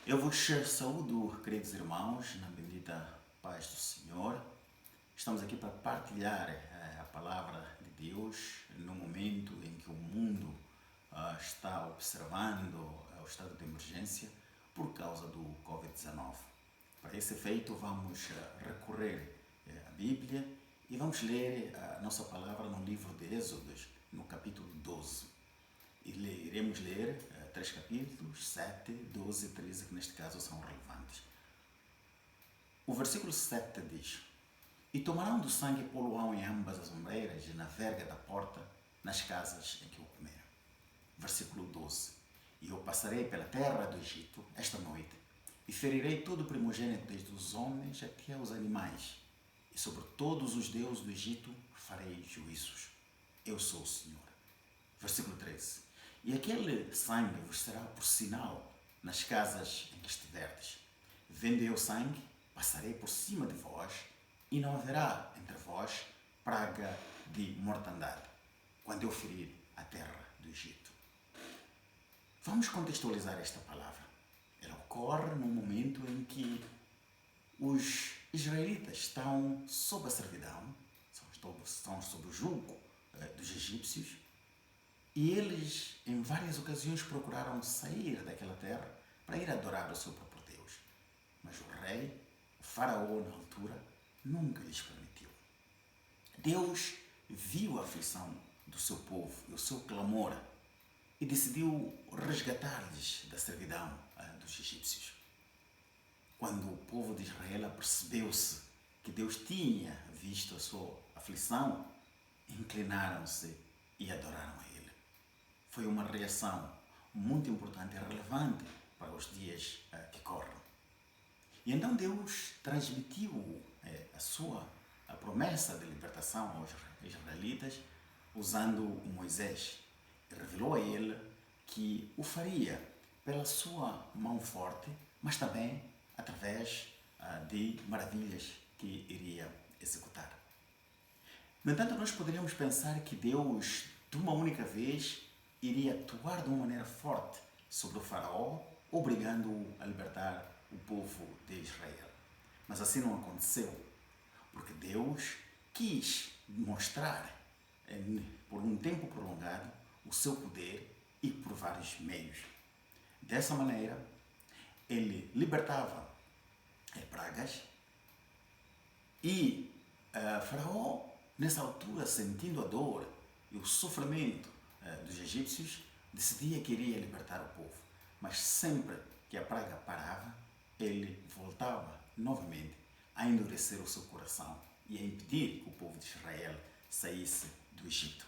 Eu vos saúdo, queridos irmãos, na bendita paz do Senhor. Estamos aqui para partilhar a palavra de Deus no momento em que o mundo está observando o estado de emergência por causa do Covid-19. Para esse efeito, vamos recorrer à Bíblia e vamos ler a nossa palavra no livro de Êxodos, no capítulo 12. E iremos ler 3 capítulos, 7, 12 e 13, que neste caso são relevantes. O versículo 7 diz: E tomarão do sangue e poluão em ambas as ombreiras e na verga da porta, nas casas em que o comeram. Versículo 12: E eu passarei pela terra do Egito esta noite, e ferirei todo o primogênito, desde os homens até os animais, e sobre todos os deuses do Egito farei juízos. Eu sou o Senhor. Versículo 13: E aquele sangue vos será por sinal nas casas em que estiverdes. Vendo eu sangue, passarei por cima de vós, e não haverá entre vós praga de mortandade, quando eu ferir a terra do Egito. Vamos contextualizar esta palavra. Ela ocorre num momento em que os israelitas estão sob a servidão, estão sob o jugo dos egípcios, e eles, em várias ocasiões, procuraram sair daquela terra para ir adorar o seu próprio Deus. Mas o rei, o faraó na altura, nunca lhes permitiu. Deus viu a aflição do seu povo e o seu clamor e decidiu resgatar-lhes da servidão dos egípcios. Quando o povo de Israel apercebeu-se que Deus tinha visto a sua aflição, inclinaram-se e adoraram a Ele. Foi uma reação muito importante e relevante para os dias que correm. E então Deus transmitiu a promessa de libertação aos israelitas usando Moisés e revelou a ele que o faria pela sua mão forte, mas também através de maravilhas que iria executar. No entanto, nós poderíamos pensar que Deus, de uma única vez, iria atuar de uma maneira forte sobre o faraó, obrigando-o a libertar o povo de Israel. Mas assim não aconteceu, porque Deus quis mostrar, por um tempo prolongado, o seu poder e por vários meios. Dessa maneira, ele libertava pragas e faraó, nessa altura, sentindo a dor e o sofrimento dos egípcios, decidia que iria libertar o povo. Mas sempre que a praga parava, ele voltava novamente a endurecer o seu coração e a impedir que o povo de Israel saísse do Egito.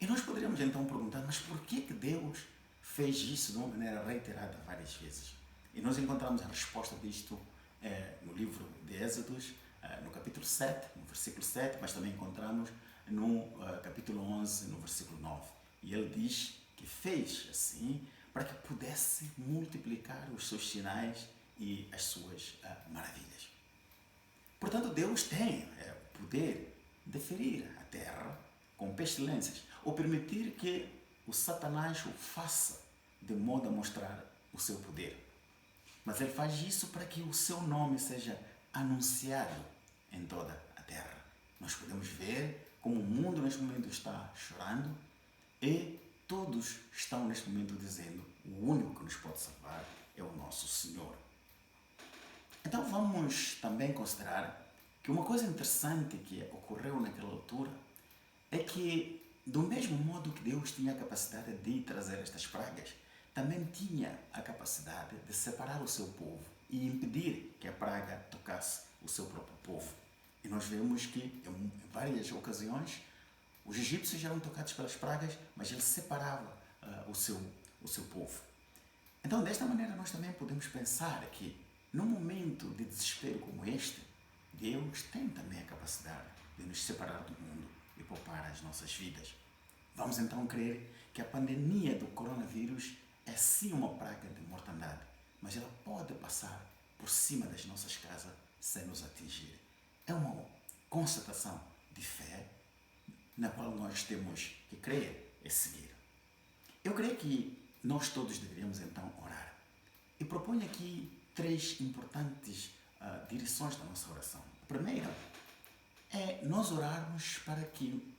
E nós poderíamos então perguntar, mas por que Deus fez isso de uma maneira reiterada várias vezes? E nós encontramos a resposta disto no livro de Êxodos, no capítulo 7, no versículo 7, mas também encontramos no capítulo 11, no versículo 9. E ele diz que fez assim para que pudesse multiplicar os seus sinais e as suas maravilhas. Portanto, Deus tem o poder de ferir a terra com pestilências ou permitir que o Satanás o faça de modo a mostrar o seu poder. Mas ele faz isso para que o seu nome seja anunciado em toda a terra. Nós podemos ver como o mundo neste momento está chorando e todos estão neste momento dizendo: o único que nos pode salvar é o nosso Senhor. Então vamos também considerar que uma coisa interessante que ocorreu naquela altura é que, do mesmo modo que Deus tinha a capacidade de trazer estas pragas, também tinha a capacidade de separar o seu povo e impedir que a praga tocasse o seu próprio povo. E nós vemos que, em várias ocasiões, os egípcios eram tocados pelas pragas, mas ele separava o seu povo. Então, desta maneira, nós também podemos pensar que, num momento de desespero como este, Deus tem também a capacidade de nos separar do mundo e poupar as nossas vidas. Vamos então crer que a pandemia do coronavírus é sim uma praga de mortandade, mas ela pode passar por cima das nossas casas sem nos atingir. É uma constatação de fé na qual nós temos que crer e seguir. Eu creio que nós todos deveríamos então orar e propor proponho aqui três importantes direções da nossa oração. A primeira é nós orarmos para que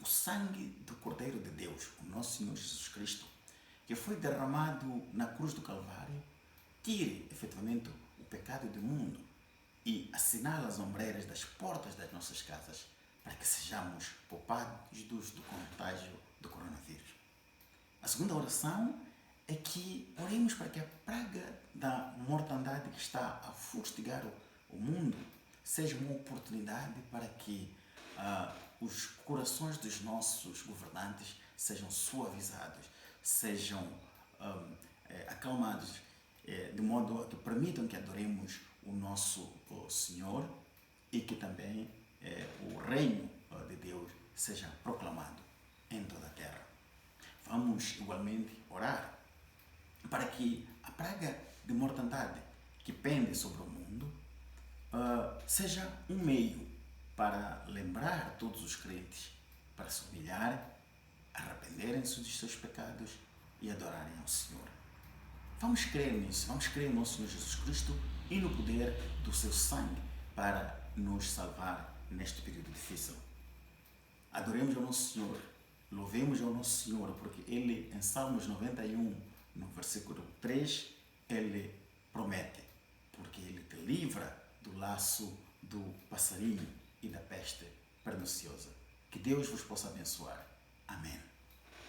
o sangue do Cordeiro de Deus, o nosso Senhor Jesus Cristo, que foi derramado na cruz do Calvário, tire efetivamente o pecado do mundo e assinale as ombreiras das portas das nossas casas para que sejamos poupados do contágio do coronavírus. A segunda oração é que oremos para que a praga da mortandade que está a fustigar o mundo seja uma oportunidade para que os corações dos nossos governantes sejam suavizados, sejam acalmados, de modo a que permitam que adoremos o nosso Senhor e que também o reino de Deus seja proclamado em toda a terra. Vamos igualmente orar para que a praga de mortandade que pende sobre o mundo seja um meio para lembrar todos os crentes para se humilharem, arrependerem-se dos seus pecados e adorarem ao Senhor. Vamos crer nisso, vamos crer no nosso Senhor Jesus Cristo e no poder do seu sangue para nos salvar neste período difícil. Adoremos ao nosso Senhor, louvemos ao nosso Senhor, porque Ele, em Salmos 91, no versículo 3, Ele promete, porque Ele te livra do laço do passarinho e da peste perniciosa. Que Deus vos possa abençoar. Amém.